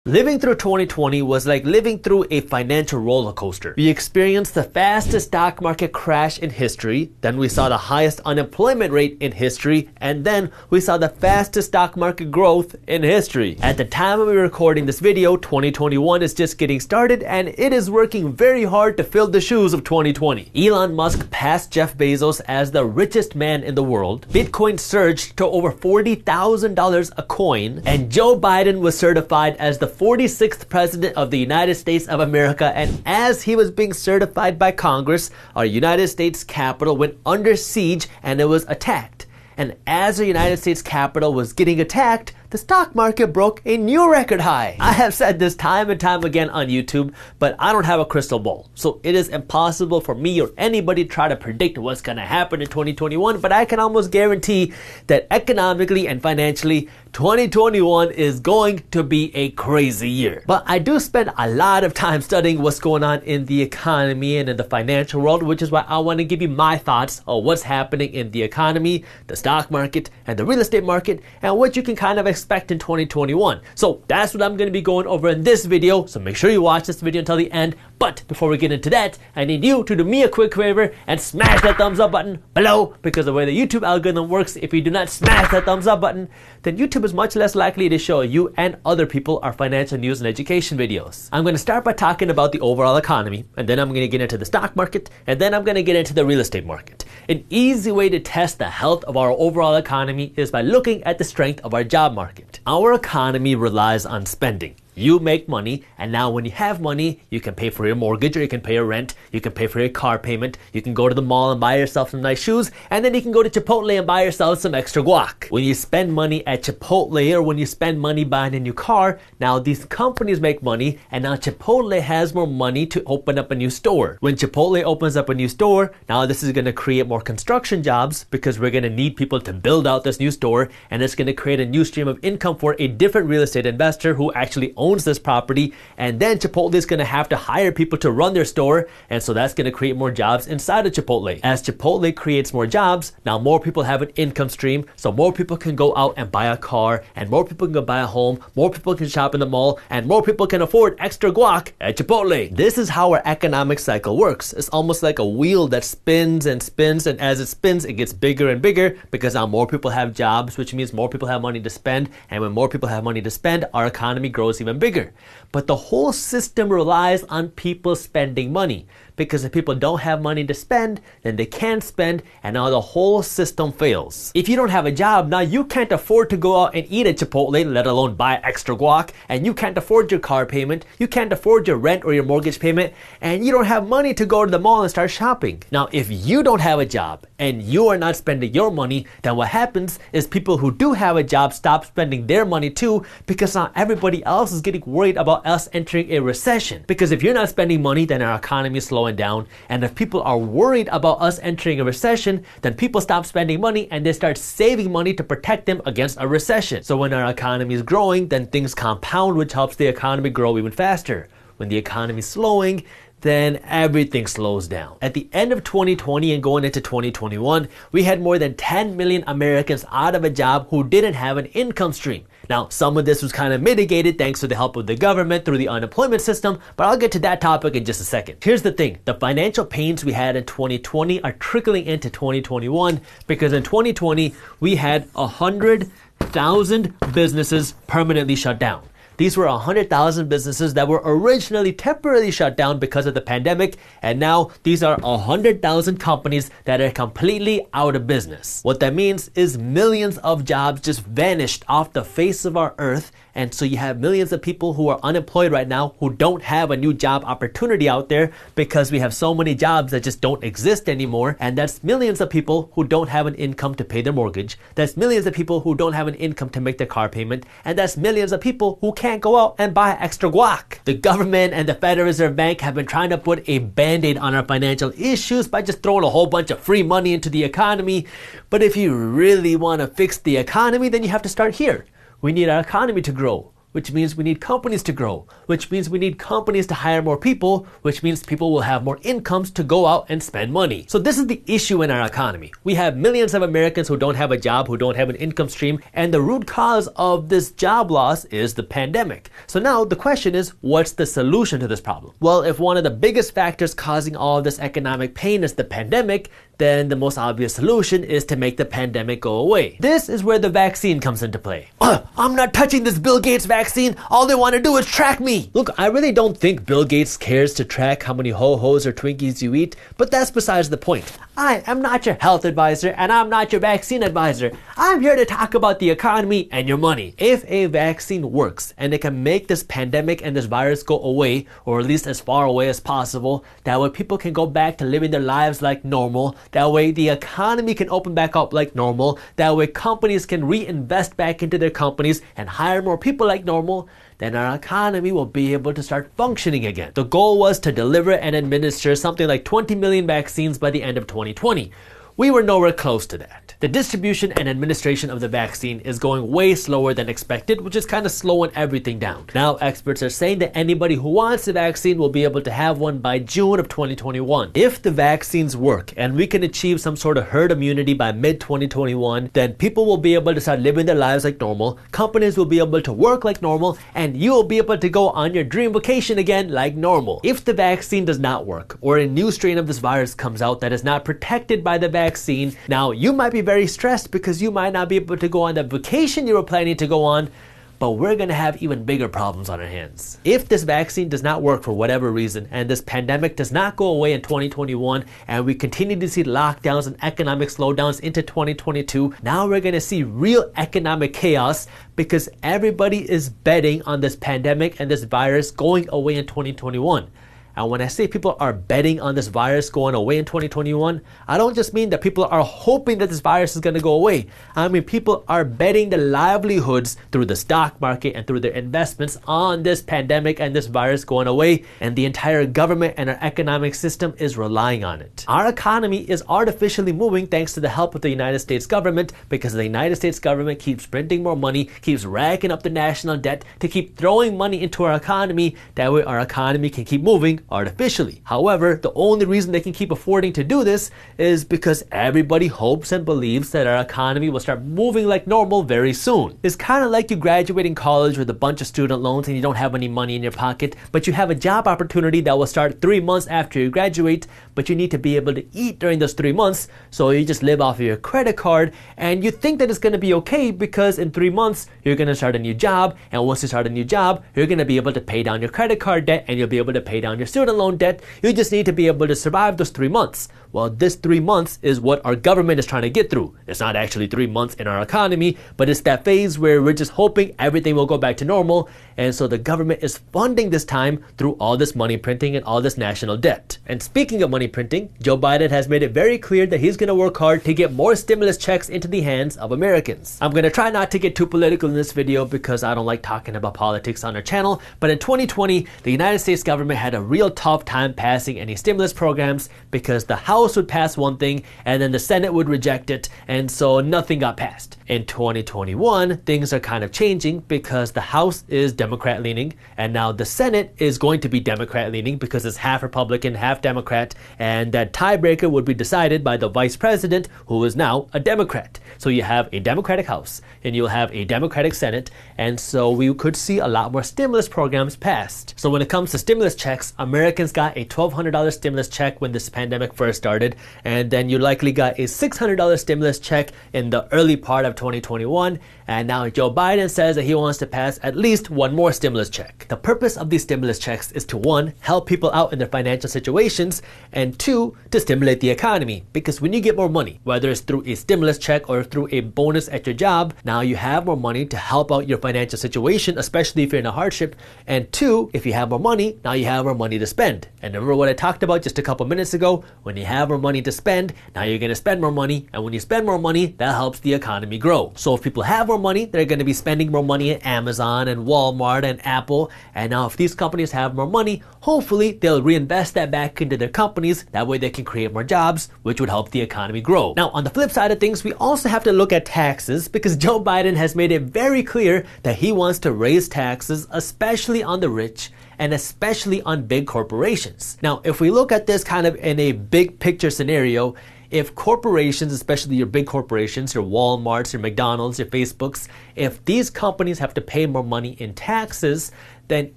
Living through 2020 was like living through a financial roller coaster. We experienced the fastest stock market crash in history, then we saw the highest unemployment rate in history, and then we saw the fastest stock market growth in history. At the time we were recording this video, 2021 is just getting started and it is working very hard to fill the shoes of 2020. Elon Musk passed Jeff Bezos as the richest man in the world, Bitcoin surged to over $40,000 a coin, and Joe Biden was certified as the 46th President of the United States of America, and as he was being certified by Congress, our United States Capitol went under siege and it was attacked. And as the United States Capitol was getting attacked, the stock market broke a new record high. I have said this time and time again on YouTube, but I don't have a crystal ball. So it is impossible for me or anybody to try to predict what's gonna happen in 2021, but I can almost guarantee that economically and financially, 2021 is going to be a crazy year. But I do spend a lot of time studying what's going on in the economy and in the financial world, which is why I want to give you my thoughts on what's happening in the economy, the stock market, and the real estate market, and what you can kind of expect in 2021. So that's what I'm going to be going over in this video, so make sure you watch this video until the end. But before we get into that, I need you to do me a quick favor and smash that thumbs up button below, because the way the YouTube algorithm works, if you do not smash that thumbs up button, then YouTube is much less likely to show you and other people our financial news and education videos. I'm going to start by talking about the overall economy, and then I'm going to get into the stock market, and then I'm going to get into the real estate market. An easy way to test the health of our overall economy is by looking at the strength of our job market. Our economy relies on spending. You make money, and now when you have money, you can pay for your mortgage, or you can pay your rent, you can pay for your car payment, you can go to the mall and buy yourself some nice shoes, and then you can go to Chipotle and buy yourself some extra guac. When you spend money at Chipotle, or when you spend money buying a new car, now these companies make money, and now Chipotle has more money to open up a new store. When Chipotle opens up a new store, now this is going to create more construction jobs, because we're going to need people to build out this new store, and it's going to create a new stream of income for a different real estate investor who actually owns this property, and then Chipotle is going to have to hire people to run their store, and so that's going to create more jobs inside of Chipotle. As Chipotle creates more jobs, now more people have an income stream, so more people can go out and buy a car, and more people can go buy a home, more people can shop in the mall, and more people can afford extra guac at Chipotle. This is how our economic cycle works. It's almost like a wheel that spins and spins, and as it spins, it gets bigger and bigger, because now more people have jobs, which means more people have money to spend, and when more people have money to spend, our economy grows even bigger. But the whole system relies on people spending money, because if people don't have money to spend, then they can't spend, and now the whole system fails. If you don't have a job, now you can't afford to go out and eat at Chipotle, let alone buy extra guac, and you can't afford your car payment, you can't afford your rent or your mortgage payment, and you don't have money to go to the mall and start shopping. Now, if you don't have a job and you are not spending your money, then what happens is people who do have a job stop spending their money too, because now everybody else is getting worried about us entering a recession. Because if you're not spending money, then our economy is slowing down, and if people are worried about us entering a recession, then people stop spending money and they start saving money to protect them against a recession. So when our economy is growing, then things compound, which helps the economy grow even faster. When the economy is slowing, then everything slows down. At the end of 2020 and going into 2021, we had more than 10 million Americans out of a job who didn't have an income stream. Now, some of this was kind of mitigated thanks to the help of the government through the unemployment system, but I'll get to that topic in just a second. Here's the thing, the financial pains we had in 2020 are trickling into 2021, because in 2020, we had 100,000 businesses permanently shut down. These were 100,000 businesses that were originally temporarily shut down because of the pandemic, and now these are 100,000 companies that are completely out of business. What that means is millions of jobs just vanished off the face of our earth, and so you have millions of people who are unemployed right now who don't have a new job opportunity out there, because we have so many jobs that just don't exist anymore, and that's millions of people who don't have an income to pay their mortgage, that's millions of people who don't have an income to make their car payment, and that's millions of people who can't go out and buy extra guac. The government and the Federal Reserve Bank have been trying to put a band-aid on our financial issues by just throwing a whole bunch of free money into the economy, but if you really want to fix the economy, then you have to start here. We need our economy to grow. which means we need companies to grow, which means we need companies to hire more people, which means people will have more incomes to go out and spend money. So this is the issue in our economy. We have millions of Americans who don't have a job, who don't have an income stream, and the root cause of this job loss is the pandemic. So now the question is, what's the solution to this problem? Well, if one of the biggest factors causing all of this economic pain is the pandemic, then the most obvious solution is to make the pandemic go away. This is where the vaccine comes into play. I'm not touching this Bill Gates vaccine. All they want to do is track me. Look, I really don't think Bill Gates cares to track how many ho-hos or Twinkies you eat, but that's besides the point. I am not your health advisor and I'm not your vaccine advisor. I'm here to talk about the economy and your money. If a vaccine works and it can make this pandemic and this virus go away, or at least as far away as possible, that way people can go back to living their lives like normal, that way the economy can open back up like normal, that way companies can reinvest back into their companies and hire more people like normal, then our economy will be able to start functioning again. The goal was to deliver and administer something like 20 million vaccines by the end of 2020. We were nowhere close to that. The distribution and administration of the vaccine is going way slower than expected, which is kind of slowing everything down. Now experts are saying that anybody who wants the vaccine will be able to have one by June of 2021. If the vaccines work and we can achieve some sort of herd immunity by mid-2021, then people will be able to start living their lives like normal, companies will be able to work like normal, and you will be able to go on your dream vacation again like normal. If the vaccine does not work, or a new strain of this virus comes out that is not protected by the vaccine, now you might be very stressed because you might not be able to go on the vacation you were planning to go on, but we're going to have even bigger problems on our hands. If this vaccine does not work for whatever reason, and this pandemic does not go away in 2021, and we continue to see lockdowns and economic slowdowns into 2022, now we're going to see real economic chaos because everybody is betting on this pandemic and this virus going away in 2021. And when I say people are betting on this virus going away in 2021, I don't just mean that people are hoping that this virus is going to go away. I mean people are betting their livelihoods through the stock market and through their investments on this pandemic and this virus going away, and the entire government and our economic system is relying on it. Our economy is artificially moving thanks to the help of the United States government, because the United States government keeps printing more money, keeps racking up the national debt to keep throwing money into our economy. That way our economy can keep moving artificially. However, the only reason they can keep affording to do this is because everybody hopes and believes that our economy will start moving like normal very soon. It's kind of like you graduating college with a bunch of student loans and you don't have any money in your pocket, but you have a job opportunity that will start 3 months after you graduate, but you need to be able to eat during those 3 months, so you just live off of your credit card, and you think that it's going to be okay because in 3 months you're going to start a new job, and once you start a new job, you're going to be able to pay down your credit card debt and you'll be able to pay down your student loan debt. You just need to be able to survive those 3 months. Well, this 3 months is what our government is trying to get through. It's not actually 3 months in our economy, but it's that phase where we're just hoping everything will go back to normal, and so the government is funding this time through all this money printing and all this national debt. And speaking of money printing, Joe Biden has made it very clear that he's going to work hard to get more stimulus checks into the hands of Americans. I'm going to try not to get too political in this video because I don't like talking about politics on our channel, but in 2020, the United States government had a real tough time passing any stimulus programs because the House would pass one thing and then the Senate would reject it, and so nothing got passed. In 2021, things are kind of changing because the House is Democrat leaning and now the Senate is going to be Democrat leaning because it's half Republican, half Democrat, and that tiebreaker would be decided by the Vice President, who is now a Democrat. So you have a Democratic House and you'll have a Democratic Senate, and so we could see a lot more stimulus programs passed. So when it comes to stimulus checks, Americans got a $1,200 stimulus check when this pandemic first started, and then you likely got a $600 stimulus check in the early part of 2021, and now Joe Biden says that he wants to pass at least one more stimulus check. The purpose of these stimulus checks is to, 1, help people out in their financial situations, and 2, to stimulate the economy, because when you get more money, whether it's through a stimulus check or through a bonus at your job, now you have more money to help out your financial situation, especially if you're in a hardship, and 2, if you have more money, now you have more money to spend. And remember what I talked about just a couple minutes ago, when you have have more money to spend, now you're going to spend more money, and when you spend more money, that helps the economy grow. So if people have more money, they're going to be spending more money at Amazon and Walmart and Apple, and now if these companies have more money, hopefully they'll reinvest that back into their companies. That way they can create more jobs, which would help the economy grow. Now, on the flip side of things, we also have to look at taxes, because Joe Biden has made it very clear that he wants to raise taxes, especially on the rich and especially on big corporations. Now, if we look at this kind of in a big picture scenario, if corporations, especially your big corporations, your Walmarts, your McDonald's, your Facebooks, if these companies have to pay more money in taxes, then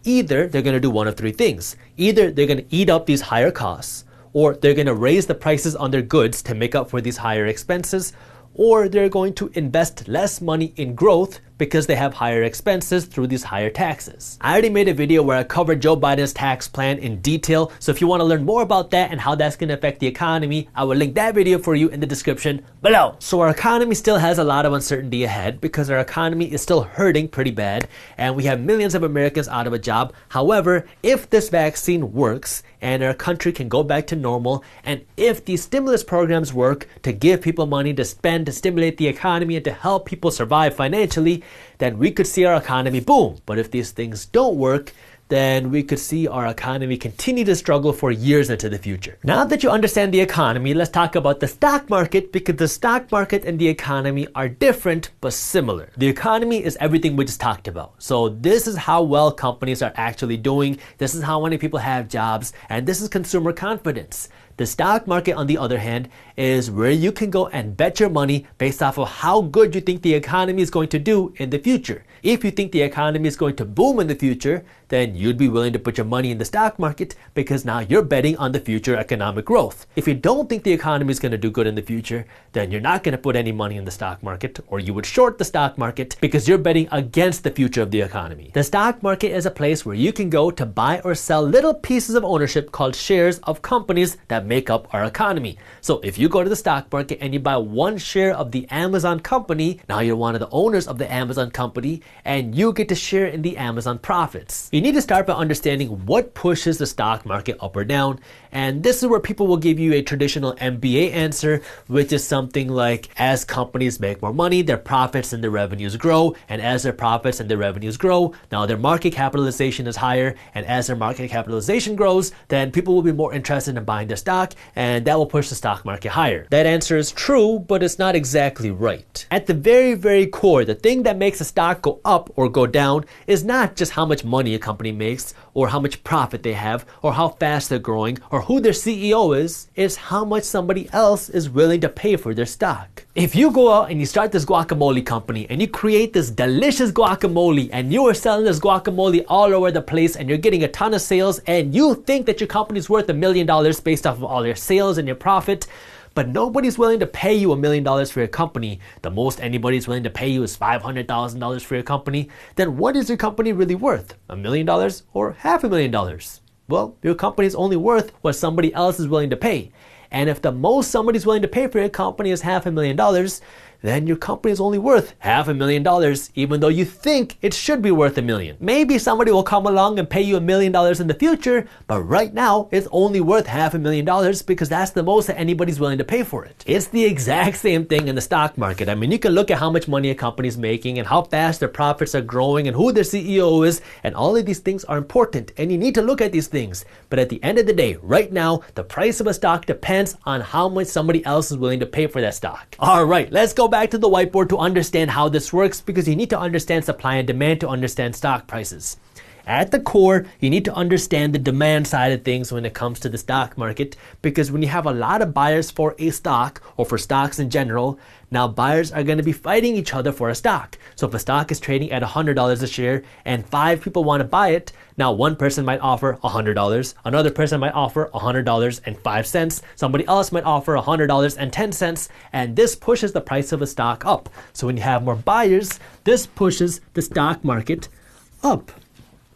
either they're going to do one of three things. Either they're going to eat up these higher costs, or they're going to raise the prices on their goods to make up for these higher expenses, or they're going to invest less money in growth because they have higher expenses through these higher taxes. I already made a video where I covered Joe Biden's tax plan in detail, so if you want to learn more about that and how that's going to affect the economy, I will link that video for you in the description below. So our economy still has a lot of uncertainty ahead because our economy is still hurting pretty bad and we have millions of Americans out of a job. However, if this vaccine works and our country can go back to normal, and if these stimulus programs work to give people money to spend to stimulate the economy and to help people survive financially, then we could see our economy boom. But if these things don't work, then we could see our economy continue to struggle for years into the future. Now that you understand the economy, let's talk about the stock market, because the stock market and the economy are different but similar. The economy is everything we just talked about. So this is how well companies are actually doing, this is how many people have jobs, and this is consumer confidence. The stock market, on the other hand, is where you can go and bet your money based off of how good you think the economy is going to do in the future. If you think the economy is going to boom in the future, then you'd be willing to put your money in the stock market because now you're betting on the future economic growth. If you don't think the economy is going to do good in the future, then you're not going to put any money in the stock market, or you would short the stock market because you're betting against the future of the economy. The stock market is a place where you can go to buy or sell little pieces of ownership called shares of companies that make up our economy. So if you go to the stock market and you buy one share of the Amazon company, now you're one of the owners of the Amazon company and you get to share in the Amazon profits. You need to start by understanding what pushes the stock market up or down, and this is where people will give you a traditional MBA answer, which is something like, as companies make more money, their profits and their revenues grow, and as their profits and their revenues grow, now their market capitalization is higher, and as their market capitalization grows, then people will be more interested in buying their stock, and that will push the stock market higher. That answer is true, but it's not exactly right. At the very, very core, the thing that makes a stock go up or go down is not just how much money a company makes, or how much profit they have, or how fast they're growing, or who their CEO is. It's how much somebody else is willing to pay for their stock. If you go out and you start this guacamole company and you create this delicious guacamole and you are selling this guacamole all over the place and you're getting a ton of sales and you think that your company's worth $1 million based off of all your sales and your profit, but nobody's willing to pay you $1 million for your company, the most anybody's willing to pay you is $500,000 for your company, then what is your company really worth? $1 million or $500,000? Well, your company is only worth what somebody else is willing to pay. And if the most somebody's willing to pay for your company is $500,000, then your company is only worth $500,000, even though you think it should be worth $1 million. Maybe somebody will come along and pay you $1 million in the future, but right now it's only worth $500,000 because that's the most that anybody's willing to pay for it. It's the exact same thing in the stock market. I mean, you can look at how much money a company's making and how fast their profits are growing and who their CEO is, and all of these things are important, and you need to look at these things. But at the end of the day, right now, the price of a stock depends on how much somebody else is willing to pay for that stock. All right, let's go back to the whiteboard to understand how this works, because you need to understand supply and demand to understand stock prices. At the core, you need to understand the demand side of things when it comes to the stock market, because when you have a lot of buyers for a stock or for stocks in general, now buyers are going to be fighting each other for a stock. So if a stock is trading at $100 a share and 5 people want to buy it, now one person might offer $100, another person might offer $100.05, somebody else might offer $100.10, and this pushes the price of a stock up. So when you have more buyers, this pushes the stock market up.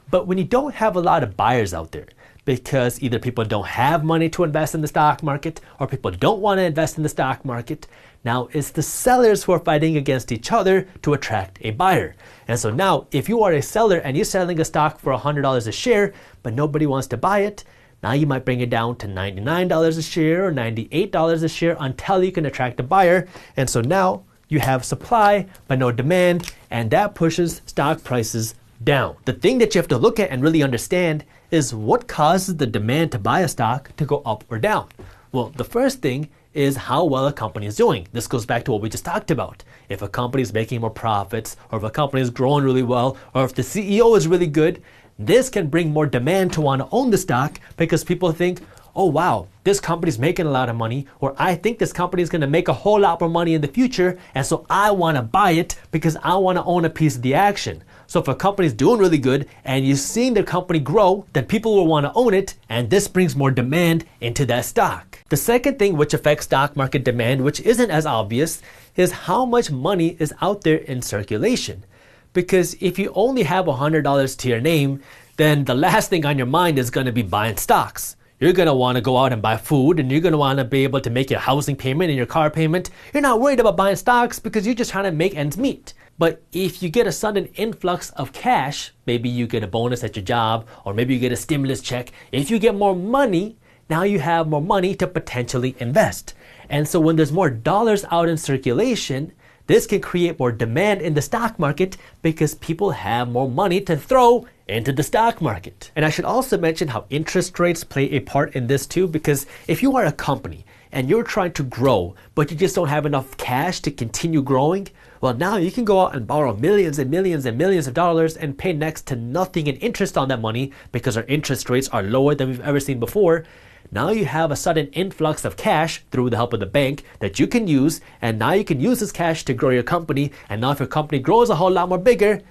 But when you don't have a lot of buyers out there, because either people don't have money to invest in the stock market or people don't want to invest in the stock market, now it's the sellers who are fighting against each other to attract a buyer. And so now if you are a seller and you're selling a stock for $100 a share, but nobody wants to buy it, Now you might bring it down to $99 a share or $98 a share until you can attract a buyer. And so now you have supply but no demand, and that pushes stock prices down. The thing that you have to look at and really understand is what causes the demand to buy a stock to go up or down. Well, the first thing is how well a company is doing. This goes back to what we just talked about. If a company is making more profits, or if a company is growing really well, or if the CEO is really good, this can bring more demand to want to own the stock because people think, oh wow, this company's making a lot of money, or I think this company is going to make a whole lot more money in the future, and so I want to buy it because I want to own a piece of the action. So if a company's doing really good and you've seen the company grow, then people will want to own it, and this brings more demand into that stock. The second thing which affects stock market demand, which isn't as obvious, is how much money is out there in circulation. Because if you only have $100 to your name, then the last thing on your mind is going to be buying stocks. You're going to want to go out and buy food, and you're going to want to be able to make your housing payment and your car payment. You're not worried about buying stocks because you're just trying to make ends meet. But if you get a sudden influx of cash, maybe you get a bonus at your job, or maybe you get a stimulus check. If you get more money, now you have more money to potentially invest. And so when there's more dollars out in circulation, this can create more demand in the stock market because people have more money to throw into the stock market. And I should also mention how interest rates play a part in this too, because if you are a company and you're trying to grow, but you just don't have enough cash to continue growing, well, now you can go out and borrow millions and millions and millions of dollars and pay next to nothing in interest on that money because our interest rates are lower than we've ever seen before. Now you have a sudden influx of cash through the help of the bank that you can use, and now you can use this cash to grow your company. And now if your company grows a whole lot more bigger,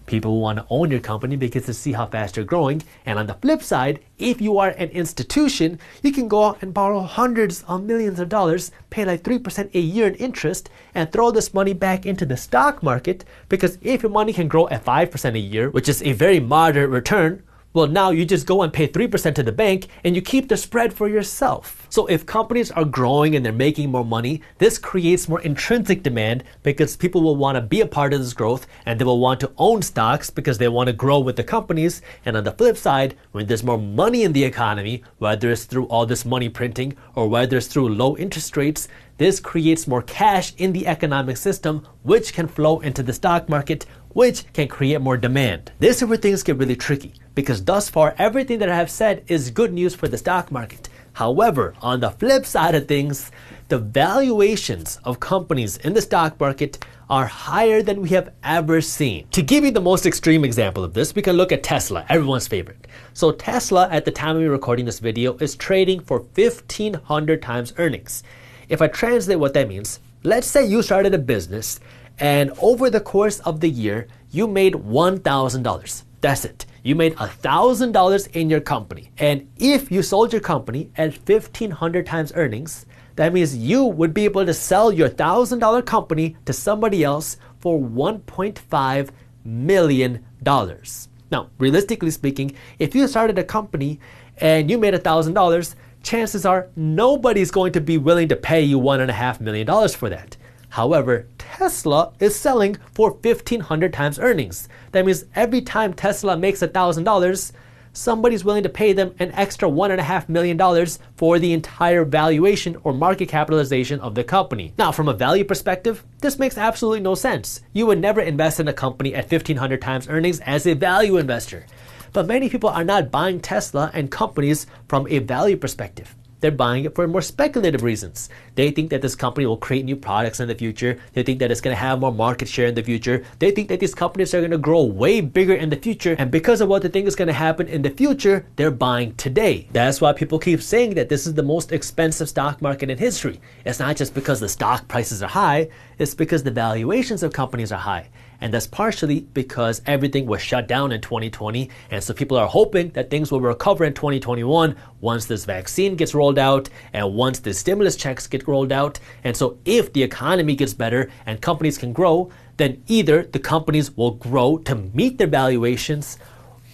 people want to own your company because they see how fast you're growing. And on the flip side, if you are an institution, you can go out and borrow hundreds of millions of dollars, pay like 3% a year in interest, and throw this money back into the stock market, because if your money can grow at 5% a year, which is a very moderate return, well, now you just go and pay 3% to the bank and you keep the spread for yourself. So if companies are growing and they're making more money, this creates more intrinsic demand because people will want to be a part of this growth, and they will want to own stocks because they want to grow with the companies. And on the flip side, when there's more money in the economy, whether it's through all this money printing or whether it's through low interest rates, this creates more cash in the economic system, which can flow into the stock market, which can create more demand. This is where things get really tricky, because thus far everything that I have said is good news for the stock market. However, on the flip side of things, the valuations of companies in the stock market are higher than we have ever seen. To give you the most extreme example of this, we can look at Tesla, everyone's favorite. So Tesla, at the time of me recording this video, is trading for 1,500 times earnings. If I translate what that means, let's say you started a business and over the course of the year, you made $1,000. That's it. You made $1,000 in your company. And if you sold your company at 1,500 times earnings, that means you would be able to sell your $1,000 company to somebody else for $1.5 million. Now, realistically speaking, if you started a company and you made $1,000, chances are nobody's going to be willing to pay you $1.5 million for that. However, Tesla is selling for 1,500 times earnings. That means every time Tesla makes $1,000, somebody's willing to pay them an extra $1.5 million for the entire valuation or market capitalization of the company. Now, from a value perspective, this makes absolutely no sense. You would never invest in a company at 1,500 times earnings as a value investor. But many people are not buying Tesla and companies from a value perspective. They're buying it for more speculative reasons. They think that this company will create new products in the future. They think that it's going to have more market share in the future. They think that these companies are going to grow way bigger in the future. And because of what they think is going to happen in the future, they're buying today. That's why people keep saying that this is the most expensive stock market in history. It's not just because the stock prices are high. It's because the valuations of companies are high. And that's partially because everything was shut down in 2020. And so people are hoping that things will recover in 2021 once this vaccine gets rolled out and once the stimulus checks get rolled out. And so if the economy gets better and companies can grow, then either the companies will grow to meet their valuations,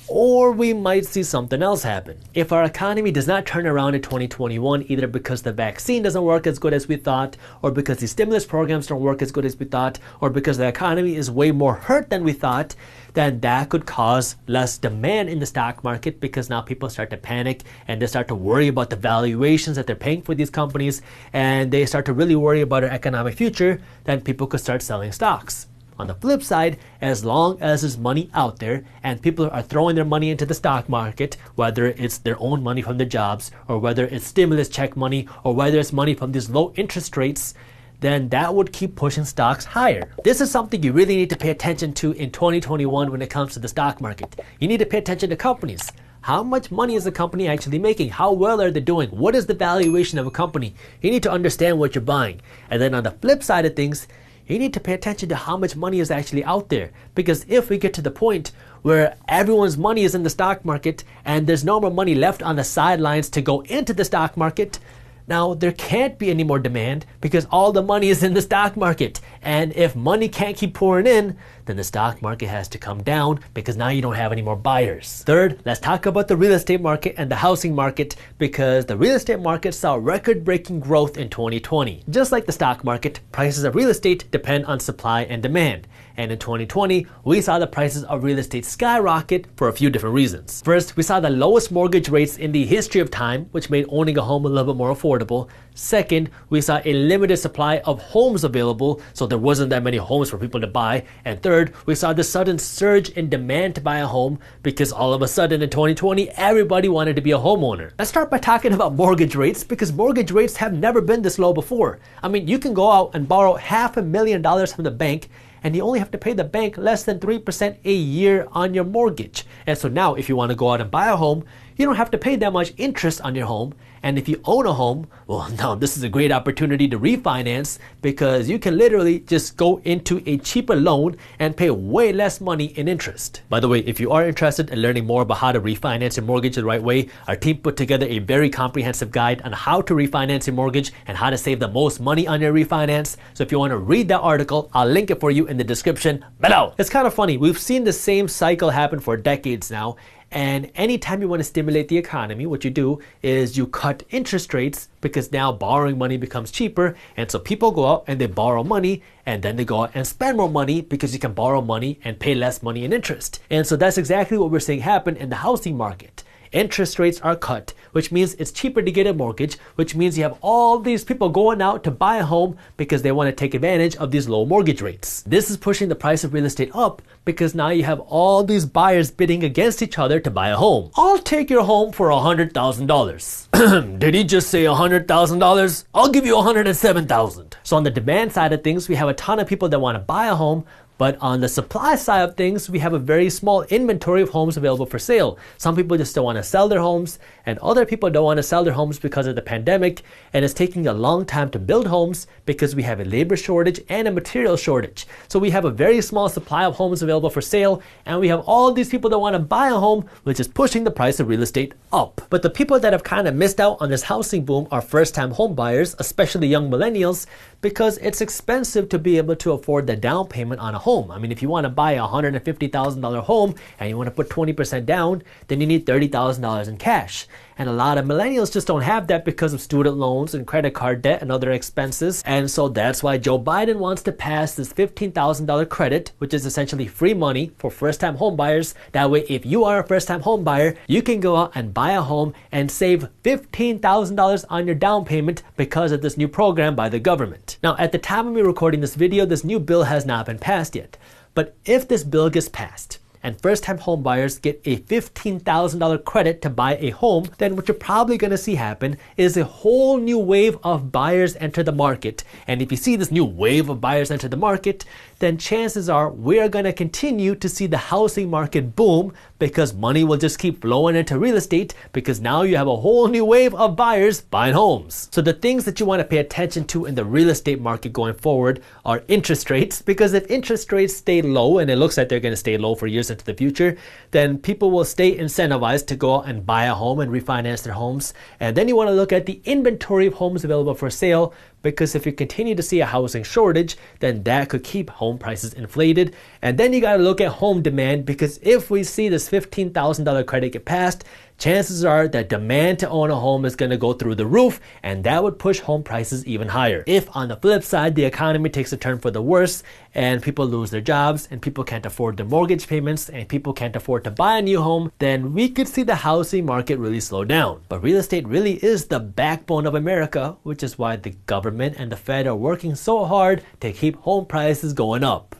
or we might see something else happen. If our economy does not turn around in 2021, either because the vaccine doesn't work as good as we thought, or because the stimulus programs don't work as good as we thought, or because the economy is way more hurt than we thought, then that could cause less demand in the stock market, because now people start to panic and they start to worry about the valuations that they're paying for these companies, and they start to really worry about our economic future. Then people could start selling stocks. On the flip side, as long as there's money out there and people are throwing their money into the stock market, whether it's their own money from their jobs, or whether it's stimulus check money, or whether it's money from these low interest rates, then that would keep pushing stocks higher. This is something you really need to pay attention to in 2021 when it comes to the stock market. You need to pay attention to companies. How much money is a company actually making? How well are they doing? What is the valuation of a company? You need to understand what you're buying. And then on the flip side of things, you need to pay attention to how much money is actually out there. Because if we get to the point where everyone's money is in the stock market and there's no more money left on the sidelines to go into the stock market, now there can't be any more demand because all the money is in the stock market. And if money can't keep pouring in, then the stock market has to come down because now you don't have any more buyers. Third, let's talk about the real estate market and the housing market, because the real estate market saw record-breaking growth in 2020. Just like the stock market, prices of real estate depend on supply and demand. And in 2020, we saw the prices of real estate skyrocket for a few different reasons. First, we saw the lowest mortgage rates in the history of time, which made owning a home a little bit more affordable. Second, we saw a limited supply of homes available, so there wasn't that many homes for people to buy. And third, we saw the sudden surge in demand to buy a home because all of a sudden in 2020, everybody wanted to be a homeowner. Let's start by talking about mortgage rates, because mortgage rates have never been this low before. I mean, you can go out and borrow $500,000 from the bank, and you only have to pay the bank less than 3% a year on your mortgage. And so now if you want to go out and buy a home, you don't have to pay that much interest on your home. And if you own a home, well, now this is a great opportunity to refinance, because you can literally just go into a cheaper loan and pay way less money in interest. By the way, if you are interested in learning more about how to refinance your mortgage the right way, our team put together a very comprehensive guide on how to refinance your mortgage and how to save the most money on your refinance. So if you want to read that article, I'll link it for you in the description below. It's kind of funny. We've seen the same cycle happen for decades now. And anytime you want to stimulate the economy, what you do is you cut interest rates, because now borrowing money becomes cheaper. And so people go out and they borrow money, and then they go out and spend more money because you can borrow money and pay less money in interest. And so that's exactly what we're seeing happen in the housing market. Interest rates are cut, which means it's cheaper to get a mortgage, which means you have all these people going out to buy a home because they want to take advantage of these low mortgage rates. This is pushing the price of real estate up, because now you have all these buyers bidding against each other to buy a home. I'll take your home for $100,000. Did he just say $100,000? I'll give you $107,000. So on the demand side of things, we have a ton of people that want to buy a home. But on the supply side of things, we have a very small inventory of homes available for sale. Some people just don't want to sell their homes, and other people don't want to sell their homes because of the pandemic, and it's taking a long time to build homes because we have a labor shortage and a material shortage. So we have a very small supply of homes available for sale, and we have all these people that want to buy a home, which is pushing the price of real estate up. But the people that have kind of missed out on this housing boom are first-time home buyers, especially young millennials, because it's expensive to be able to afford the down payment on a home. I mean, if you want to buy a $150,000 home and you want to put 20% down, then you need $30,000 in cash. And a lot of millennials just don't have that because of student loans and credit card debt and other expenses. And so that's why Joe Biden wants to pass this $15,000 credit, which is essentially free money for first-time home buyers. That way, if you are a first-time home buyer, you can go out and buy a home and save $15,000 on your down payment because of this new program by the government. Now, at the time of me recording this video, this new bill has not been passed yet. But if this bill gets passed, and first-time home buyers get a $15,000 credit to buy a home, then what you're probably going to see happen is a whole new wave of buyers enter the market. And if you see this new wave of buyers enter the market, then chances are we're going to continue to see the housing market boom, because money will just keep flowing into real estate, because now you have a whole new wave of buyers buying homes. So the things that you want to pay attention to in the real estate market going forward are interest rates, because if interest rates stay low, and it looks like they're going to stay low for years into the future, then people will stay incentivized to go out and buy a home and refinance their homes. And then you want to look at the inventory of homes available for sale, because if you continue to see a housing shortage, then that could keep home prices inflated. And then you got to look at home demand, because if we see this $15,000 credit get passed, chances are that demand to own a home is going to go through the roof, and that would push home prices even higher. If on the flip side, the economy takes a turn for the worse and people lose their jobs and people can't afford their mortgage payments and people can't afford to buy a new home, then we could see the housing market really slow down. But real estate really is the backbone of America, which is why the government and the Fed are working so hard to keep home prices going up.